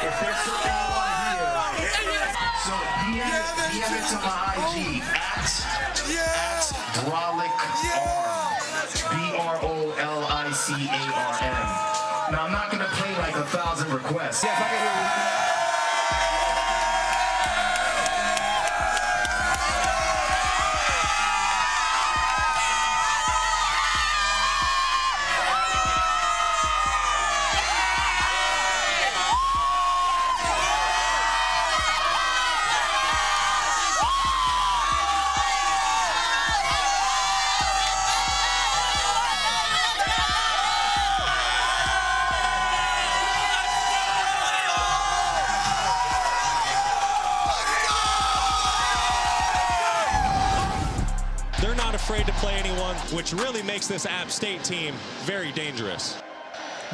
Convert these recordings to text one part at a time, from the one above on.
If there's something you want to hear. So DM it to my IG at Pollack BROLICARM. Now I'm not gonna play like 1,000 requests. Yes, I can hear you. They're not afraid to play anyone, which really makes this App State team very dangerous.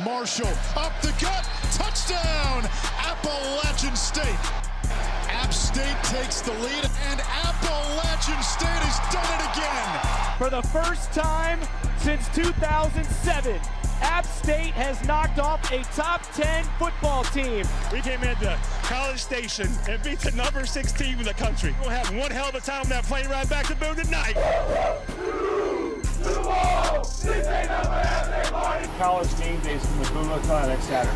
Marshall up the gut, touchdown, Appalachian State. App State takes the lead, and Appalachian State has done it again. For the first time since 2007, App State has knocked off a top 10 football team. We came into College Station and beat the number 6 team in the country. We'll have one hell of a time on that plane ride back to Boone tonight. College Gameday is from the Boone next Saturday.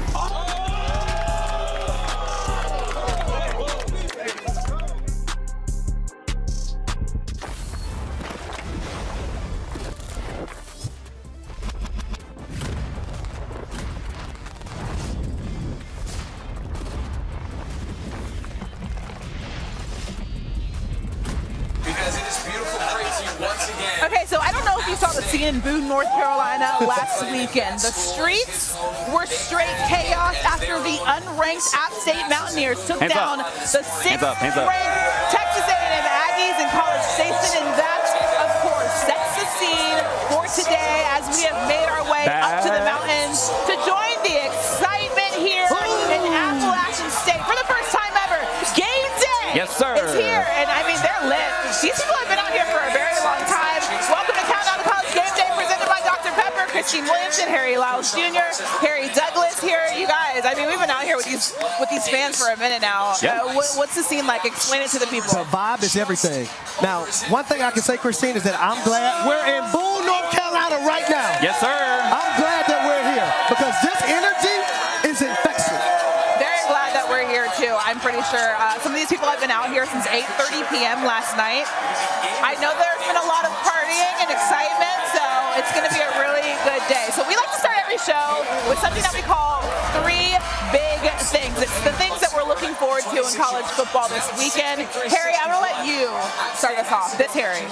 Okay, so I don't know if you saw the scene in Boone, North Carolina last weekend. The streets were straight chaos after the unranked App State Mountaineers took down the 6th-ranked Texas A&M Aggies in College Station, and that, of course, sets the scene for today as we have made our way up to the mountains to join the excitement here in Appalachian State. For the first time ever, Game Day is here, and I mean, they're lit. These people have been out here for a very long time. Welcome to Countdown to College Game Day, presented by Dr. Pepper, Williamson, Harry Lyles Jr., Harry Douglas here. You guys, I mean, we've been out here with these fans for a minute now. What's the scene like? Explain it to the people. The vibe is everything. Now, one thing I can say, Christine, is that I'm glad we're in Boone, North Carolina right now. Yes, sir. I'm glad that we're here because this energy is infectious. Very glad that we're here too. I'm pretty sure some of these people have been out here since 8:30 p.m. last night. I know there's been a lot of partying and excitement, so it's going to be a really good day. So we like to start every show with something that we call 3 big things. It's the things that we're looking forward to in college football this weekend. Harry, I'm going to let you start us off. This Harry.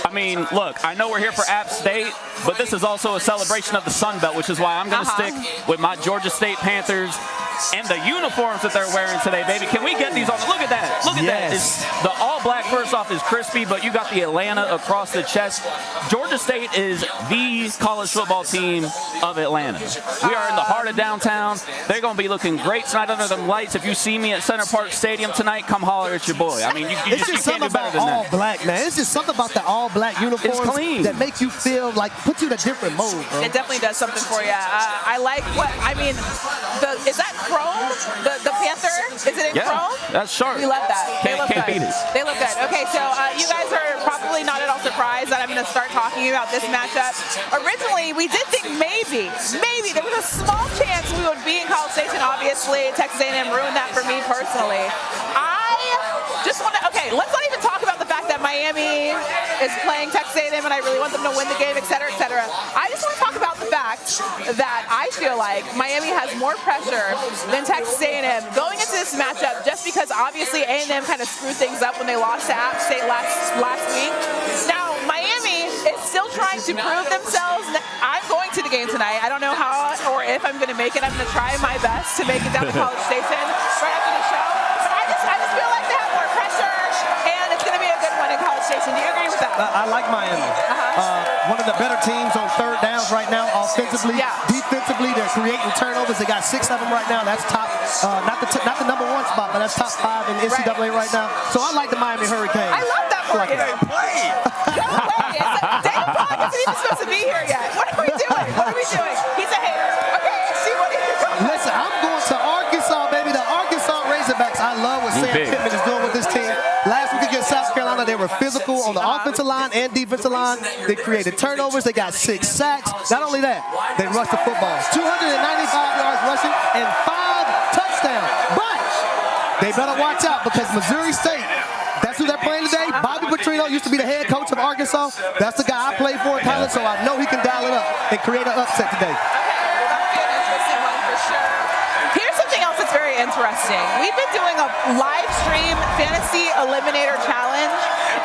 I mean, look, I know we're here for App State, but this is also a celebration of the Sun Belt, which is why I'm going to stick with my Georgia State Panthers and the uniforms that they're wearing today, baby. Can we get these on? Look at that. Look at that. It's the all-black, first off, is crispy, but you got the Atlanta across the chest. Georgia State is the college football team of Atlanta. We are in the heart of downtown. They're going to be looking great tonight under them lights. If you see me at Center Park Stadium tonight, come holler at your boy. I mean, you can't do better than that. All-black, man. It's just something about the all-black uniforms that make you feel like, puts you in a different mode, bro. It definitely does something for you. I like what, I mean, is that chrome? The Panther? Is it in chrome? That's sharp. We love that. They look can't good. beat it. They look good. Okay, so you guys are probably not at all surprised that I'm going to start talking about this matchup. Originally, we did think maybe there was a small chance we would be in College Station. Obviously, Texas A&M ruined that for me personally. I just want to, okay, let's not even talk about the fact that Miami is playing Texas A&M and I really want them to win the game, et cetera, et cetera. I just want to talk about the fact that I feel like Miami has more pressure than Texas A&M going into this matchup, just because obviously A&M kind of screwed things up when they lost to App State last week. Now, Miami is still trying to prove themselves. I'm going to the game tonight. I don't know how or if I'm going to make it. I'm going to try my best to make it down to College Station right after the show. But I just feel like they have more pressure, and it's going to be a good one in College Station. Do you agree with that? I like Miami. One of the better teams on third downs right now, offensively. Defensively, they're creating turnovers. They got 6 of them right now. That's top, not the number 1 spot, but that's top 5 in NCAA right now. So I like the Miami Hurricanes. I love that for you. No way. Dave Pollack isn't even supposed to be here yet. What are we doing? He's a hater. Okay, see what he doing. Listen, I'm going to Arkansas, baby. The Arkansas was big. Pittman is doing with this team. Last week against South Carolina, they were physical on the offensive line and defensive line. They created turnovers. They got 6 sacks. Not only that, they rushed the football. 295 yards rushing and 5 touchdowns. But they better watch out because Missouri State, that's who they're playing today. Bobby Petrino used to be the head coach of Arkansas. That's the guy I played for in college, so I know he can dial it up and create an upset today. Interesting. We've been doing a live stream fantasy eliminator challenge,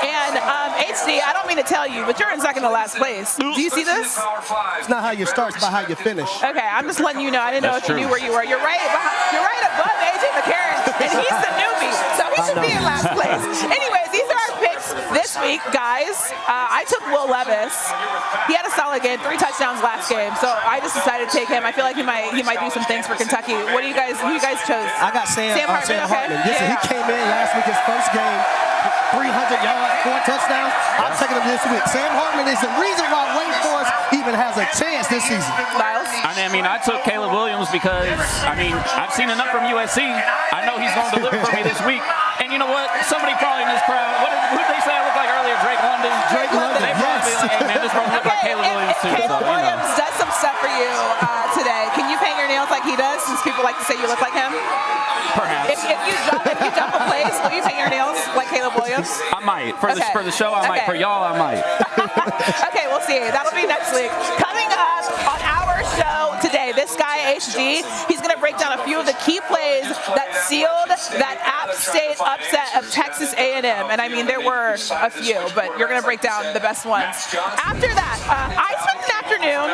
and HD, I don't mean to tell you, but you're in second to last place. Do you see this? It's not how you start, it's by how you finish. Okay, I'm just letting you know. I didn't know if you knew where you were. You're right above AJ McCarron, and he's the newbie, so he should be in last place. Anyways, these are our picks this week, guys. I took Will Levis. He had a solid game, 3 touchdowns last game, so I just decided to take him. I feel like he might do some things for Kentucky. Who you guys chose? I got Sam Hartman. Okay. Listen, he came in last week, his first game, 300 yards, 4 touchdowns. I'm taking him this week. Sam Hartman is the reason why Wake Forest even has a chance this season. Lyles? I mean, I took Caleb Williams because, I've seen enough from USC. I know he's going to deliver for me this week. And you know what? Somebody probably in this crowd, who did they say I looked like earlier? Drake London? Drake London, They probably be like, hey, man, this probably look like Caleb Williams too. Caleb Williams does some stuff for you today. Can you paint your nails like he does, since people like to say you look like him? Perhaps. If you jump a place, will you paint your nails like Caleb Williams? I might. For the show, I might. For y'all, I might. Okay, we'll see. That'll be next week. Coming up on our show today, this guy, HD, he's going to break down a few of the key plays that sealed that App State upset of Texas A&M. And I mean, there were a few, but you're going to break down the best ones. After that, I spent an afternoon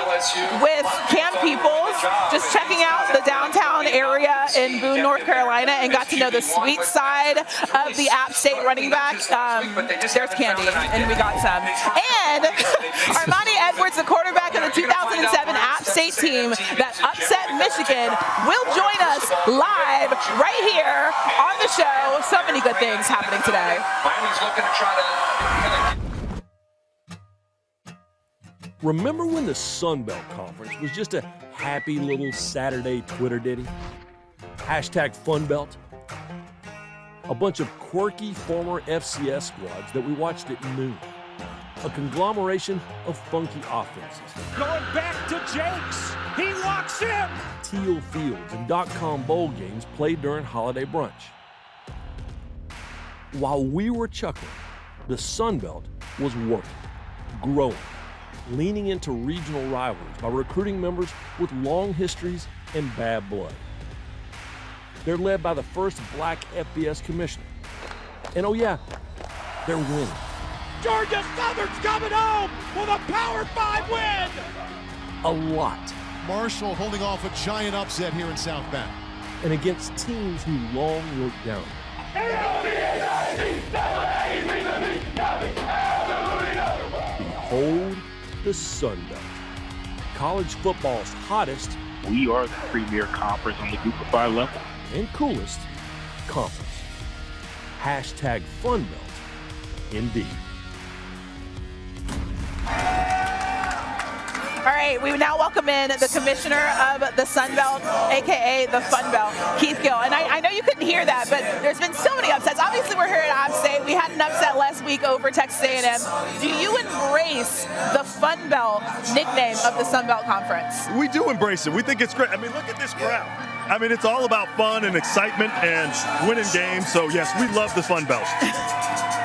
with Cam Peoples, just checking out the downtown area in Boone, North Carolina, and got to know the sweet side of the App State running back. There's candy, and we got some. And Armanti Edwards, the quarterback of the 2007 App State team that upset Michigan, will join us live right here on the show. So many good things happening today. Remember when the Sun Belt Conference was just a happy little Saturday Twitter ditty? #FunBelt. A bunch of quirky former FCS squads that we watched at noon. A conglomeration of funky offenses. Going back to Jakes. He locks in. Teal Fields and .com bowl games played during holiday brunch. While we were chuckling, the Sun Belt was working, growing, leaning into regional rivalries by recruiting members with long histories and bad blood. They're led by the first black FBS commissioner. And oh yeah, they're winning. Georgia Southern's coming home with a Power 5 win. A lot. Marshall holding off a giant upset here in South Bend. And against teams who long looked down. Behold the Sun Belt. College football's hottest. We are the premier conference on the Group of 5 level. And coolest conference. #FunBelt. Indeed. All right, we now welcome in the commissioner of the Sun Belt, a.k.a. the Fun Belt, Keith Gill. And I know you couldn't hear that, but there's been so many upsets. Obviously, we're here at App State. We had an upset last week over Texas A&M. Do you embrace the Fun Belt nickname of the Sun Belt Conference? We do embrace it. We think it's great. I mean, look at this crowd. I mean, it's all about fun and excitement and winning games. So, yes, we love the Fun Belt.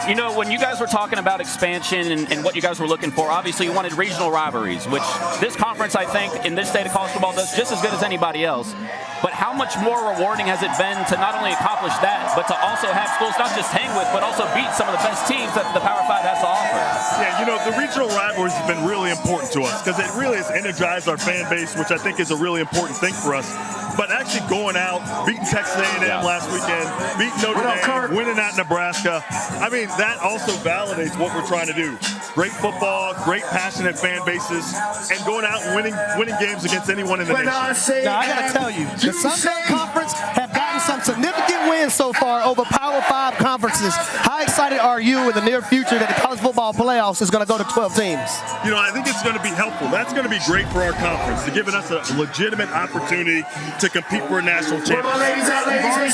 You know, when you guys were talking about expansion and what you guys were looking for, obviously you wanted regional rivalries, which this conference, I think, in this state of college football does just as good as anybody else. But how much more rewarding has it been to not only accomplish that, but to also have schools not just hang with, but also beat some of the best teams that the Power 5 has to offer? Yeah, you know, the regional rivalries have been really important to us because it really has energized our fan base, which I think is a really important thing for us. But actually going out, beating Texas A&M last weekend, beating Notre Dame, winning at Nebraska, I mean, that also validates what we're trying to do. Great football, great passionate fan bases, and going out and winning games against anyone in the nation. Now, I got to tell you, the Sun Belt Conference have gotten some significant wins so far over Power 5 conferences. How excited are you in the near future that the college football football playoffs is going to go to 12 teams? You know, I think it's going to be helpful. That's going to be great for our conference, to giving us a legitimate opportunity to compete for a national championship. We've already proven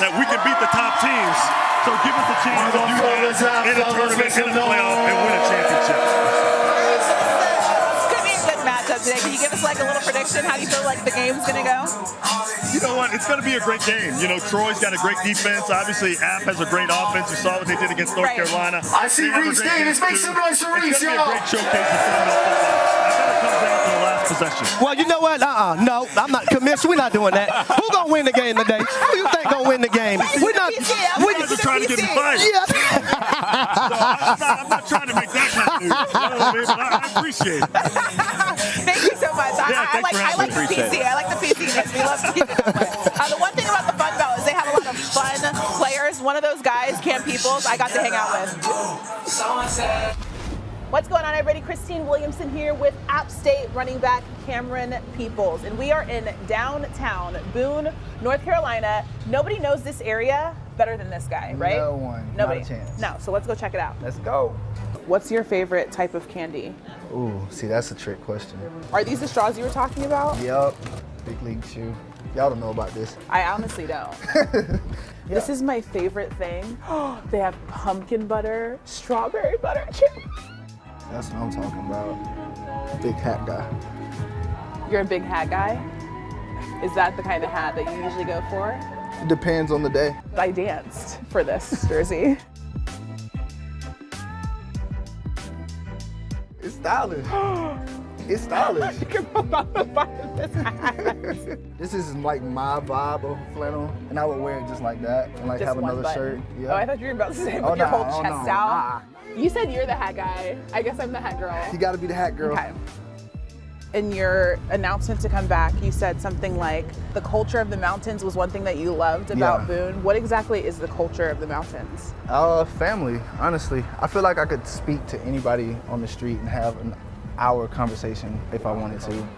that we can beat the top teams, so give us a chance to do that in a tournament, in a playoff, and win a championship. It's going to be a good matchup today. Can you give us like a little prediction? How do you feel like the game's going to go? You know what? It's going to be a great game. You know, Troy's got a great defense. Obviously, App has a great offense. You saw what they did against North Carolina. I see Reese Davis. Make some noise for Reese, y'all. It's going to be a great showcase of Sunbelt football. I bet it comes down to the last possession. Well, you know what? No, I'm not. Commissioner, we're not doing that. Who going to win the game today? Who you think going to win the game? We're not. We're just trying to get me fired. Yeah. So I'm not trying to make that kind of news. You know what I mean? But I appreciate it. Thank you so much. I like the PC. I like the PC mix. We love to keep it that way. The one thing about the Fun Belt is they have a lot of fun players. One of those guys, Cam Peoples, I got to hang out with. What's going on, everybody? Christine Williamson here with App State running back Cameron Peoples. And we are in downtown Boone, North Carolina. Nobody knows this area better than this guy, right? No one. Nobody. Not a chance. No, so let's go check it out. Let's go. What's your favorite type of candy? Ooh, see, that's a trick question. Are these the straws you were talking about? Yup. Big league chew. Y'all don't know about this. I honestly don't. This is my favorite thing. They have pumpkin butter, strawberry butter chip. That's what I'm talking about. Big hat guy. You're a big hat guy? Is that the kind of hat that you usually go for? It depends on the day. I danced for this jersey. It's stylish. It's stylish. This is like my vibe of flannel, and I would wear it just like that, and like Just have one another button. shirt. Yeah. Oh, I thought you were about to say with your whole chest out. Nah. You said you're the hat guy. I guess I'm the hat girl. You got to be the hat girl. Okay. In your announcement to come back, you said something like the culture of the mountains was one thing that you loved about Boone. What exactly is the culture of the mountains? Family, honestly. I feel like I could speak to anybody on the street and have an hour conversation if I wanted to.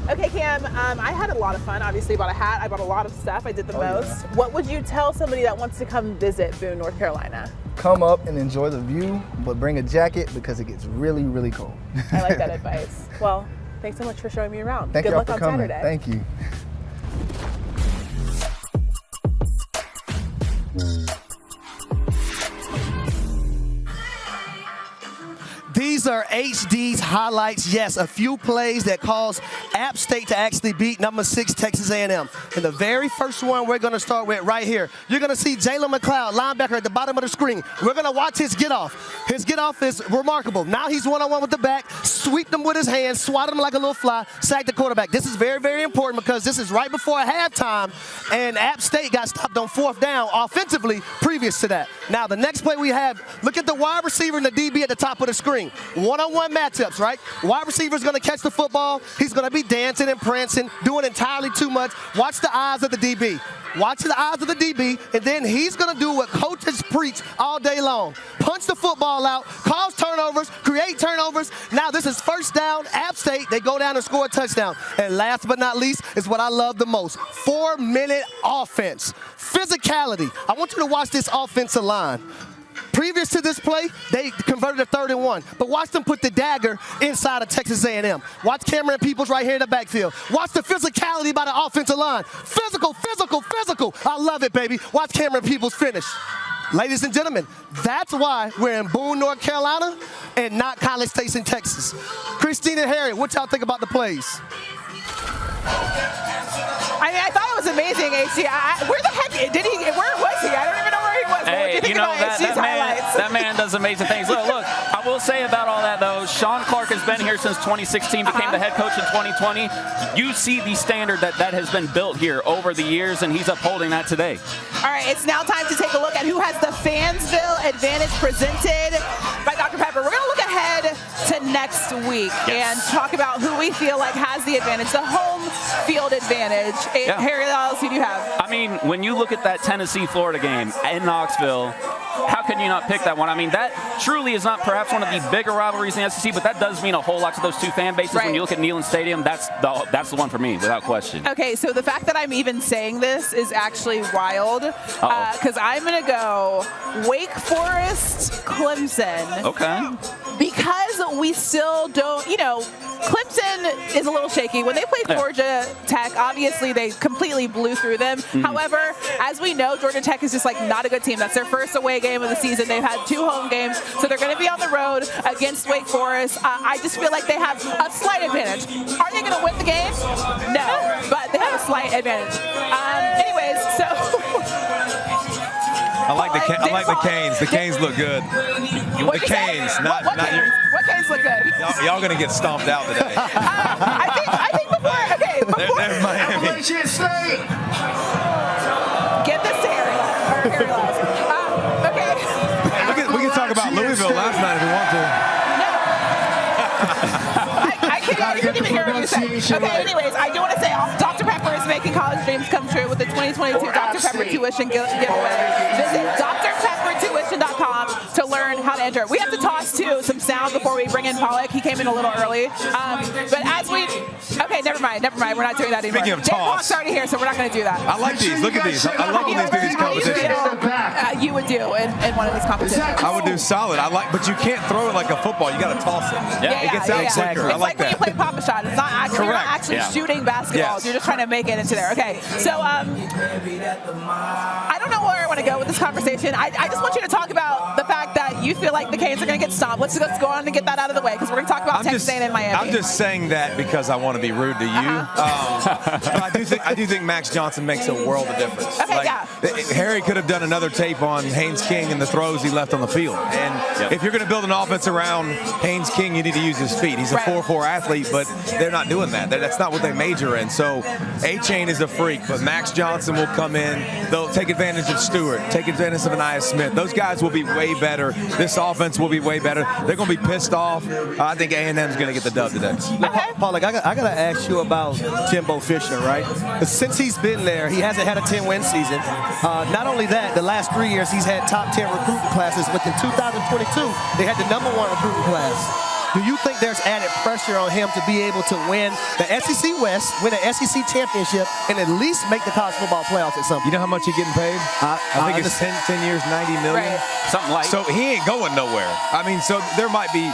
Okay, Cam, I had a lot of fun. Obviously, I bought a hat. I bought a lot of stuff. I did the most. Yeah. What would you tell somebody that wants to come visit Boone, North Carolina? Come up and enjoy the view, but bring a jacket because it gets really, really cold. I like that advice. Well, thanks so much for showing me around. Good luck for on coming. Saturday. Thank you. These are HD's highlights. Yes, a few plays that caused App State to actually beat number 6 Texas A&M. And the very first one we're going to start with right here. You're going to see Jalen McLeod, linebacker, at the bottom of the screen. We're going to watch his get-off. His get-off is remarkable. Now he's one-on-one with the back, sweep them with his hands, swat him like a little fly, sack the quarterback. This is very, very important because this is right before halftime, and App State got stopped on 4th down offensively previous to that. Now, the next play we have, look at the wide receiver and the DB at the top of the screen. One-on-one matchups, right? Wide receiver's going to catch the football. He's going to be dancing and prancing, doing entirely too much. Watch the eyes of the DB. Watch the eyes of the DB, and then he's going to do what coaches preach all day long. Punch the football out, cause turnovers, create turnovers. Now this is 1st down, App State. They go down and score a touchdown. And last but not least is what I love the most, 4-minute offense. Physicality. I want you to watch this offensive line. Previous to this play, they converted a 3rd and 1. But watch them put the dagger inside of Texas A&M. Watch Cameron Peoples right here in the backfield. Watch the physicality by the offensive line. Physical, physical, physical. I love it, baby. Watch Cameron Peoples finish. Ladies and gentlemen, that's why we're in Boone, North Carolina, and not College Station, Texas. Christine and Harry, what y'all think about the plays? I mean, I thought it was amazing, HC. Where the heck did he? Where was he? I don't even know where he was. Hey, what do you think about HC's highlights? That man does amazing things. Look, I will say about all that, though, Sean Clark has been here since 2016, became the head coach in 2020. You see the standard that has been built here over the years, and he's upholding that today. All right, it's now time to take a look at who has the Fansville Advantage presented by Dr. Pepper. We're going to look ahead to next week and talk about who we feel like has the advantage, the home field advantage. Harry Lyles, who do you have? I mean, when you look at that Tennessee-Florida game in Knoxville, how can you not pick that one? I mean, that truly is not perhaps one of the bigger rivalries in the SEC, but that does mean a whole lot to those two fan bases. When you look at Neyland Stadium, that's the one for me, without question. Okay, so the fact that I'm even saying this is actually wild, because I'm going to go Wake Forest, Clemson. Okay. Because we still don't, Clemson is a little shaky. When they played Georgia Tech, obviously they completely blew through them. However, as we know, Georgia Tech is just not a good team. That's their first away game of the season. They've had 2 home games, so they're going to be on the road against Wake Forest. I just feel like they have a slight advantage. Are they going to win the game? No, but they have a slight advantage. Anyways, so... I like the Canes. The Canes look good. The Canes, not you. What Canes look good? Y'all gonna get stomped out today. I think before. They're Miami. Appalachian State. Get this to Harry Lyles. Okay. We can talk about Louisville last night if we want to. I didn't even hear what you said. Okay, anyways, I do want to say Dr. Pepper is making college dreams come true with the 2022 Dr. Pepper tuition giveaway. Visit drpeppertuition.com to learn how to enter. We have to toss to some sound before we bring in Pollack. He came in a little early. But as we... Okay, never mind. We're not doing that anymore. Speaking of toss. Pollack's already here, so we're not going to do that. I like these. Look at these. I love when these do these competitions. You would do in one of these competitions. I would do solid. but you can't throw it like a football. You got to toss it. It gets out quicker. I like that. It's like when you play Pop-A-Shot. It's not actually, you're not actually shooting basketballs. Yes. You're just trying to make it into there. Okay, so I don't know where I want to go with this conversation. I just want you to talk about the fact that you feel like the Canes are going to get stomped. Let's go on and get that out of the way, because we're going to talk about Texas A&M and Miami. I'm just saying that because I want to be rude to you. But I do think Max Johnson makes a world of difference. Okay, Harry could have done another tape on Haynes King and the throws he left on the field. And if you're going to build an offense around Haynes King, you need to use his feet. He's a 4'4" athlete, but they're not doing that. That's not what they major in. So A-Chain is a freak, but Max Johnson will come in. They'll take advantage of Stewart, take advantage of Aniyah Smith. Those guys will be way better. This offense will be way better. They're going to be pissed off. I think A&M's going to get the dub today. Okay. Pollack, I got to ask you about Jimbo Fisher, right? Since he's been there, he hasn't had a 10-win season. Not only that, the last 3 years he's had top 10 recruiting classes. Within 2022, they had the #1 recruiting class. Do you think there's added pressure on him to be able to win the SEC West, win an SEC championship, and at least make the college football playoffs at some point? You know how much he's getting paid? I think it's 10 years, $90 million. Right. Something like. So he ain't going nowhere. I mean, so there might be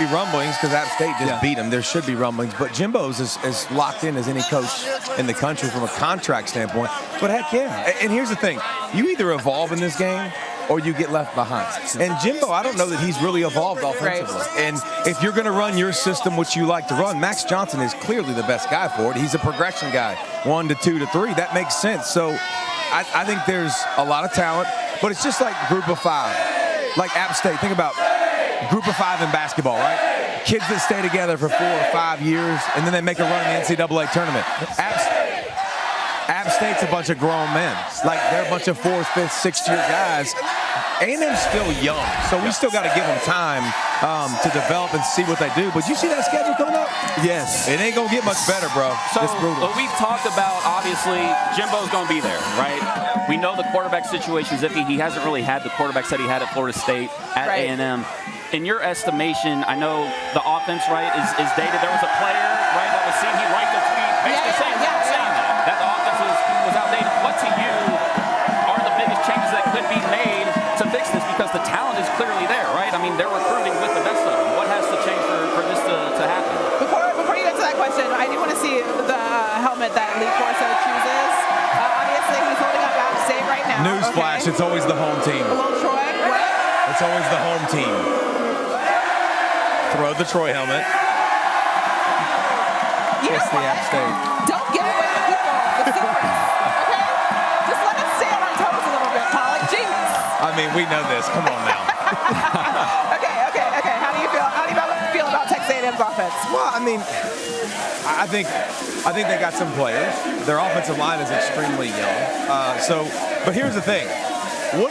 rumblings because App State just beat him. There should be rumblings, but Jimbo's as locked in as any coach in the country from a contract standpoint. But heck yeah. And here's the thing: you either evolve in this game or you get left behind. And Jimbo, I don't know that he's really evolved offensively. Right. And if you're going to run your system, which you like to run, Max Johnson is clearly the best guy for it. He's a progression guy, 1 to 2 to 3. That makes sense. So I think there's a lot of talent, but it's just like Group of 5, like App State. Think about Group of 5 in basketball, right? Kids that stay together for 4 or 5 years, and then they make a run in the NCAA tournament. App State's a bunch of grown men. Like, they're a bunch of 4th, 5th, 6th year guys. A&M's still young, so we still got to give them time to develop and see what they do. But you see that schedule coming up? Yes. It ain't going to get much better, bro. So we've talked about, obviously, Jimbo's going to be there, right? We know the quarterback situation is iffy. He hasn't really had the quarterbacks that he had at Florida State, at A&M. In your estimation, I know the offense, right, is dated. There was a player, right, that was seen. He liked their tweet, basically saying that the offense was outdated. What to you are the biggest changes that could be made to fix this? Because the talent is clearly there, right? I mean, they're recruiting with the best of them. What has to change for this to happen? Before you answer that question, I do want to see the helmet that Lee Corso chooses. Obviously, he's holding up App State right now. Newsflash, it's always the home team. Hello, Troy. What? It's always the home team. Throw the Troy helmet. It's the App State. Don't give away the people, the secrets, okay? Just let us stay on our toes a little bit, Pollack. Jeez. I mean, we know this. Come on now. Okay. How do you feel about Texas A&M's offense? Well, I mean, I think they got some players. Their offensive line is extremely young. But here's the thing. What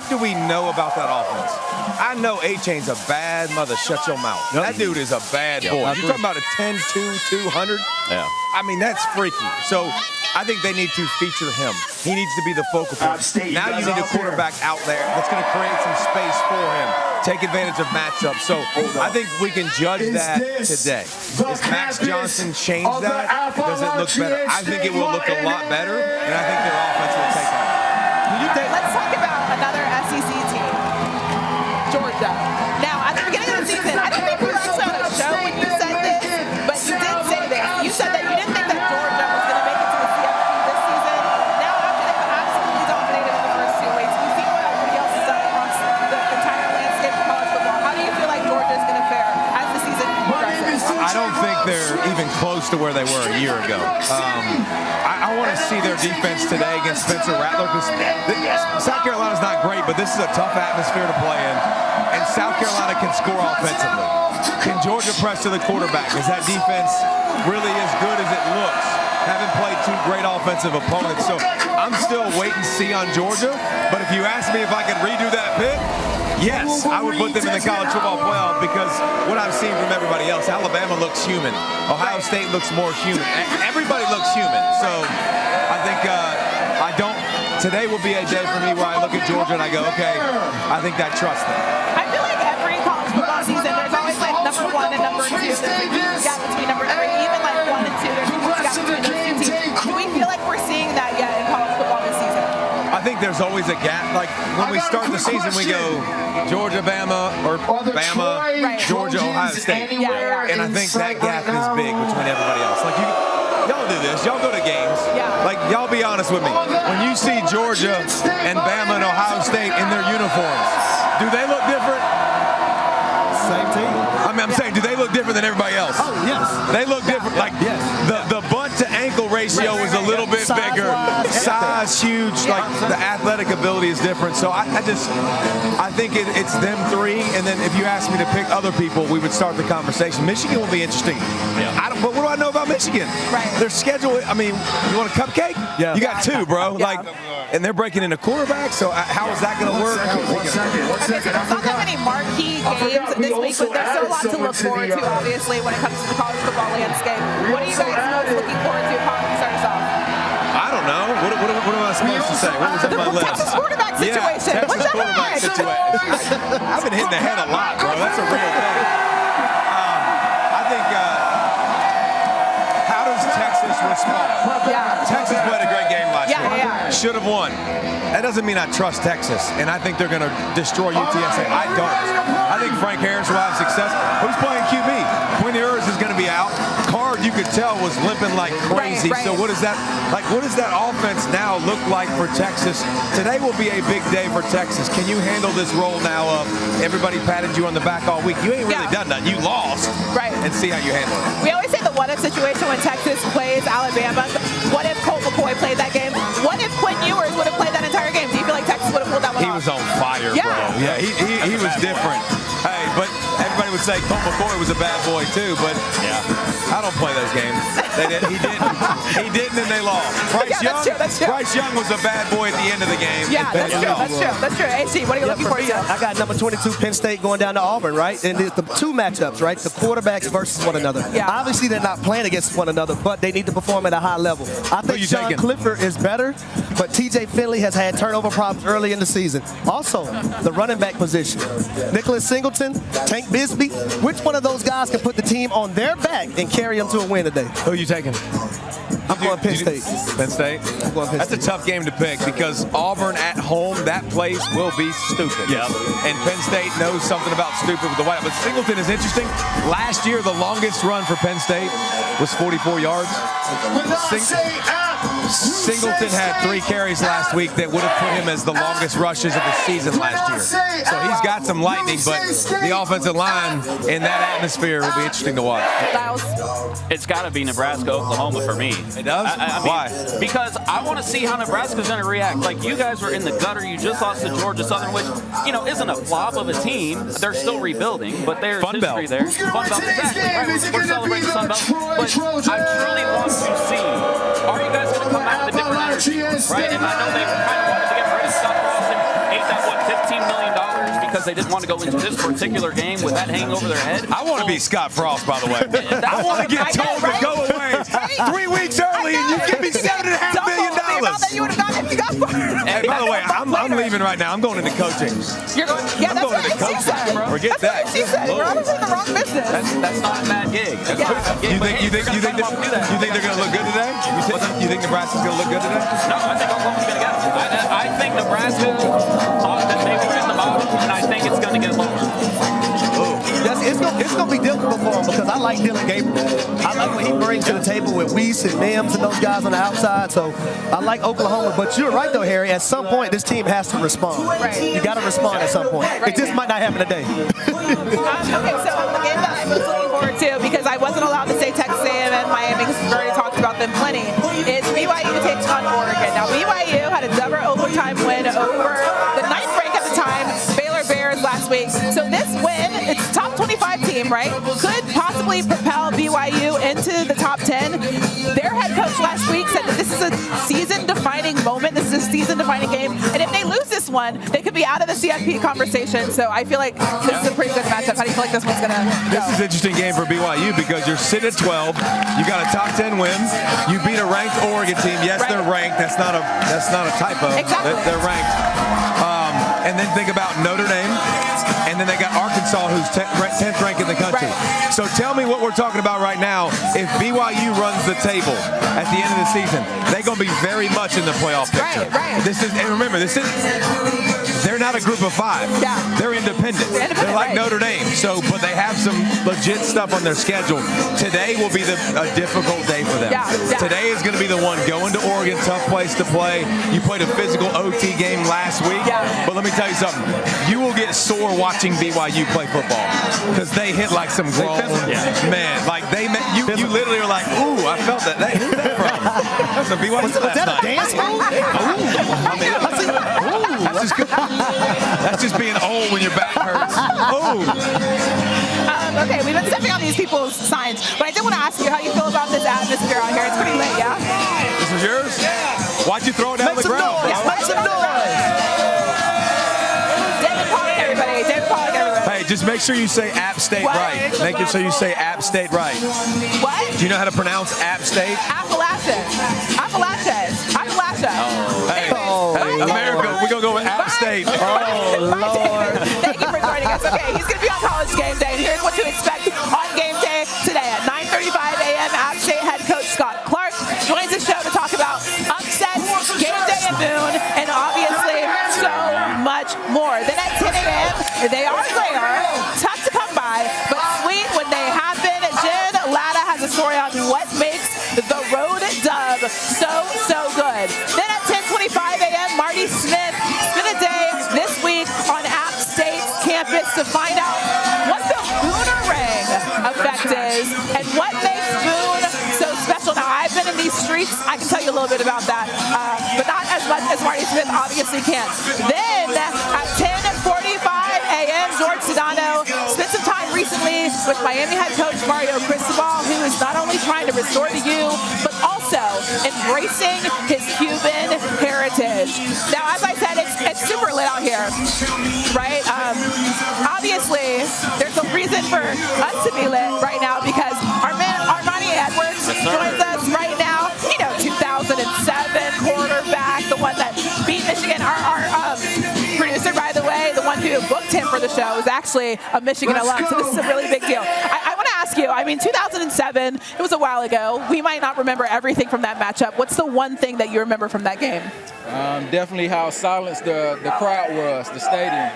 do we know about that offense? I know A-Chain's a bad mother. Shut your mouth. Yep. That dude is a bad boy. You're talking about a 10-2, 200? Yeah. I mean, that's freaky. So I think they need to feature him. He needs to be the focal point. Now you need a quarterback out there that's going to create some space for him. Take advantage of matchups. So I think we can judge that today. Does Max Johnson change that? Does it look better? I think it will look a lot better, and I think their offense will take off. Let's talk about another SEC team, Georgia. Now, at the beginning of the season, I don't think we were actually on a show when you said this, but you did say this. You said that you didn't think that Georgia was going to make it to the CFP this season. Now, after they've absolutely dominated in the first 2 weeks, we've seen what everybody else has done across the entire landscape of college football. How do you feel like Georgia is going to fare as the season progresses? I don't think they're even close to where they were a year ago. I want to see their defense today against Spencer Rattler, because South Carolina's not great, but this is a tough atmosphere to play in, and South Carolina can score offensively. Can Georgia press to the quarterback? Is that defense really as good as it looks? Haven't played 2 great offensive opponents, so I'm still wait and see on Georgia, but if you ask me if I could redo that pick, yes, I would put them in the college football playoff, because what I've seen from everybody else, Alabama looks human. Ohio State looks more human. Everybody looks human. So I think today will be a day for me where I look at Georgia and I go, okay, I think I trust them. I feel like every college football season, there's always like number 1 and number 2. There's a huge gap between number 3, even like 1 and 2. There's a huge gap between those 2 teams. Do we feel like we're seeing that yet in college football this season? I think there's always a gap. Like when we start the season, we go Georgia, Bama, or Bama, Georgia, Ohio State. And I think that gap is big between everybody else. Like y'all do this. Y'all go to games. Like y'all be honest with me. When you see Georgia and Bama and Ohio State in their uniforms, do they look different? Same team. I mean, I'm saying, do they look different than everybody else? Oh, yes. They look different. Like the butt to ankle ratio is a little bit bigger. Size huge. Like the athletic ability is different. So I think it's them 3. And then if you ask me to pick other people, we would start the conversation. Michigan will be interesting. But what do I know about Michigan? Their schedule. I mean, you want a cupcake? Yeah. You got 2, bro. Like, and they're breaking into quarterback. So how is that going to work? Okay, so there's not that many marquee games this week, but there's still a lot to look forward to, obviously, when it comes to the college football landscape. What are you guys most looking forward to? How can you start us off? I don't know. What am I supposed to say? What was on my list? Texas quarterback situation. Yeah, Texas quarterback situation. I've been hitting the head a lot, bro. That's a real thing. I think, how does Texas respond? Texas played a great game last year. Should have won. That doesn't mean I trust Texas, and I think they're going to destroy UTSA. I don't. I think Frank Harris will have success. Who's playing QB? Quinn Ewers is going to be out. Card, you could tell, was limping like crazy. So what does that offense now look like for Texas? Today will be a big day for Texas. Can you handle this role now of everybody patted you on the back all week? You ain't really done that. You lost. And see how you handle it. We always say the what-if situation when Texas plays Alabama. What if Colt McCoy played that game? What if Quinn Ewers would have played that entire game? Do you feel like Texas would have pulled that one off? He was on fire, bro. Yeah, he was different. Hey, but everybody would say Colt McCoy was a bad boy too, but I don't play those games. He didn't, and they lost. Bryce Young was a bad boy at the end of the game. Yeah, that's true. AC, what are you looking for? I got number 22 Penn State going down to Auburn, right? And it's the 2 matchups, right? The quarterbacks versus one another. Obviously, they're not playing against one another, but they need to perform at a high level. I think Sean Clifford is better, but TJ Finley has had turnover problems early in the season. Also, the running back position. Nicholas Singleton, Tank Bisbee. Which one of those guys can put the team on their back and carry them to a win today? Who are you taking? I'm going Penn State. Penn State? That's a tough game to pick because Auburn at home, that place will be stupid. And Penn State knows something about stupid with the white. But Singleton is interesting. Last year, the longest run for Penn State was 44 yards. Singleton had 3 carries last week that would have put him as the longest rushes of the season last year. So he's got some lightning, but the offensive line in that atmosphere will be interesting to watch. It's got to be Nebraska, Oklahoma for me. It does? I mean, why? Because I want to see how Nebraska's going to react. Like, you guys were in the gutter. You just lost to Georgia Southern, which, isn't a flop of a team. They're still rebuilding, but there's history there. Fun Belt, exactly. Right, we're celebrating Sun Belt. But I truly want to see, are you guys going to come out with a different energy? Right? And I know they kind of wanted to get rid of stuff paid that, what, $15 million because they didn't want to go into this particular game with that hanging over their head? I want to be Scott Frost, by the way. I want to get told to go away 3 weeks early, and you give me $7.5 million. Hey, by the way, I'm leaving right now. I'm going into coaching. You're going? Yeah, I'm going into coaching. Forget that. She said, you're obviously in the wrong business. That's not a bad gig. You think they're going to look good today? You think Nebraska's going to look good today? No, I think Oklahoma's going to get it. I think Nebraska thought that they were in the bottom, and I think it's going to get lower. It's going to be difficult for him because I like Dylan Gabriel. I like what he brings to the table with Weiss and Mims and those guys on the outside. So I like Oklahoma. But you're right, though, Harry. At some point, this team has to respond. Right. You got to respond at some point. It just might not happen today. Okay, so the game that I was looking forward to, because I wasn't allowed to say Texas A&M and Miami because we've already talked about them plenty, is BYU takes on Oregon. Now, BYU had a double overtime win over the 9th rank at the time, Baylor Bears, last week. So this win, it's top 25 team, right? Could possibly propel BYU into the top 10. Their head coach last week said that this is a season-defining moment. This is a season-defining game. And if they lose this one, they could be out of the CFP conversation. So I feel like this is a pretty good matchup. How do you feel like this one's going to go? This is an interesting game for BYU because you're sitting at 12. You got a top 10 win. You beat a ranked Oregon team. Yes, they're ranked. That's not a typo. Exactly. They're ranked. And then think about Notre Dame. And then they got Arkansas, who's 10th ranked in the country. Right. So tell me what we're talking about right now. If BYU runs the table at the end of the season, they're going to be very much in the playoff picture. Right. And remember, they're not a group of 5. Yeah. They're independent. They're like Notre Dame. But they have some legit stuff on their schedule. Today will be a difficult day for them. Yeah. Today is going to be the one going to Oregon, tough place to play. You played a physical OT game last week. Yeah. But let me tell you something. You will get sore watching BYU play football because they hit like some grown man. Like you literally are like, ooh, I felt that. Who's that from? That's a BYU. Was that a dance move? That's just being old when your back hurts. Okay, we've been stepping on these people's signs, but I did want to ask you how you feel about this atmosphere out here. It's pretty lit, yeah? This is yours? Yeah. Why'd you throw it down on the ground? Make some noise. David Pollack, everybody. David Pollack, everybody. Hey, just make sure you say App State right. Make sure you say App State right. What? Do you know how to pronounce App State? Appalachian. Hey, America, we're going to go with App State. Oh, Lord. Thank you for joining us. Okay, he's going to be on College Gameday, and here's what to expect on Game Day today at 9:35 a.m. App State head coach Scott Clark joins the show to talk about upsets, Game Day in Boone, and obviously so much more. Then at 10 a.m., they are rare, tough to come by, but sweet when they happen. Jen Latta has a story on what makes the road dub so good. Then at 10:25 a.m., Marty Smith spent a day this week on App State's campus to find out what the Boonerang effect is and what makes Boone so special. Now, I've been in these streets. I can tell you a little bit about that, but not as much as Marty Smith obviously can. Then at 10:45 a.m., George Sedano spent some time recently with Miami head coach Mario Cristobal, who is not only trying to restore the U, but also embracing his Cuban heritage. Now, as I said, it's super lit out here, right? Obviously, there's a reason for us to be lit right now because Armanti Edwards joins us right now. 2007 quarterback, the one that beat Michigan. Our producer, by the way, the one who booked him for the show, is actually a Michigan alum, so this is a really big deal. I want to ask you, 2007, it was a while ago. We might not remember everything from that matchup. What's the one thing that you remember from that game? Definitely how silenced the crowd was, the stadium.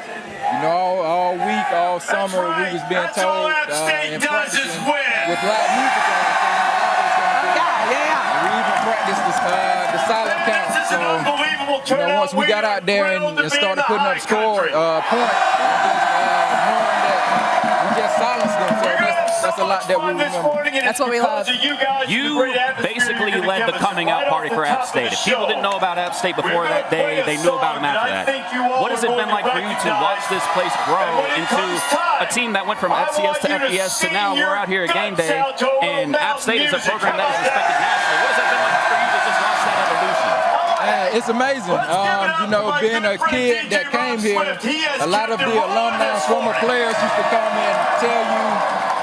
All week, all summer, we was being told in practice with loud music on. The silent count. So, once we got out there and started putting up score points, knowing that we just silenced them. So that's a lot that we remember. That's what we love. You basically led the coming out party for App State. If people didn't know about App State before that day, they knew about them after that. What has it been like for you to watch this place grow into a team that went from FCS to FBS to now we're out here at Game Day, and App State is a program that is respected nationally? What has it been like for you to just watch that evolution? It's amazing. You know, being a kid that came here, a lot of the alumni and former players used to come and tell you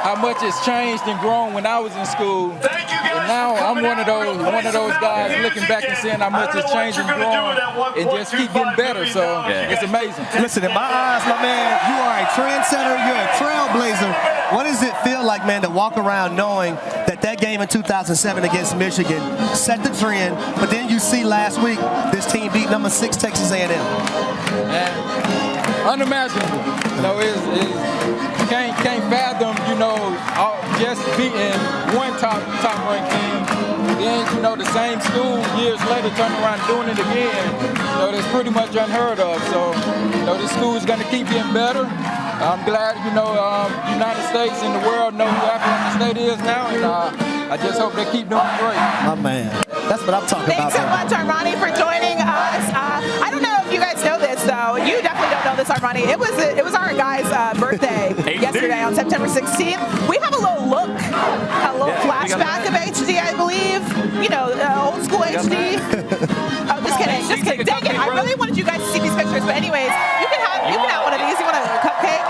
how much it's changed and grown when I was in school. And now I'm one of those guys looking back and seeing how much it's changed and grown and just keep getting better. So it's amazing. Listen, in my eyes, my man, you are a trendsetter. You're a trailblazer. What does it feel like, man, to walk around knowing that that game in 2007 against Michigan set the trend, but then you see last week this team beat number 6 Texas A&M? Unimaginable. You know, can't fathom, you know, just beating one top-ranked team. Then, you know, the same school years later turning around and doing it again. You know, that's pretty much unheard of. So, you know, this school is going to keep getting better. I'm glad, you know, United States and the world know who Appalachian State is now, and I just hope they keep doing great. My man, that's what I'm talking about. Thanks so much, Armanti, for joining us. I don't know if you guys know this, though. You definitely don't know this, Armanti. It was our guy's birthday yesterday on September 16th. We have a little look, a little flashback of HD, I believe. You know, old school HD. Oh, just kidding. Dang it. I really wanted you guys to see these pictures, but anyways, you can have one of these. You want a cupcake?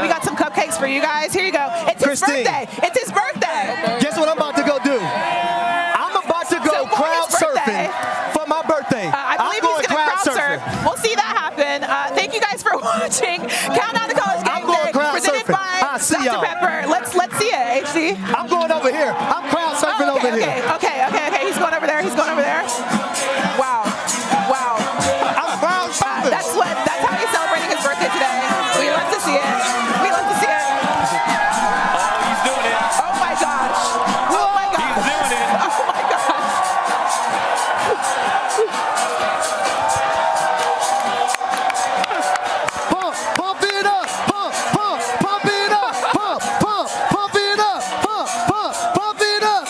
We got some cupcakes for you guys. Here you go. It's his birthday. It's his birthday. Guess what I'm about to go do? I'm about to go crowd surfing for my birthday. I believe he's going to crowd surf. We'll see that happen. Thank you guys for watching. Countdown to College Gameday, presented by Dr. Pepper. Let's see it, HD. I'm going over here. I'm crowd surfing over here. Okay. He's going over there. Wow. I'm crowd surfing. That's how he's celebrating his birthday today. We love to see it. He's doing it. Oh my gosh. He's doing it. Oh my gosh. Pump it up. Pump it up. Pump it up. Pump it up.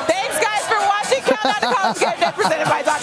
Thanks guys for watching Countdown to College Gameday, presented by Dr.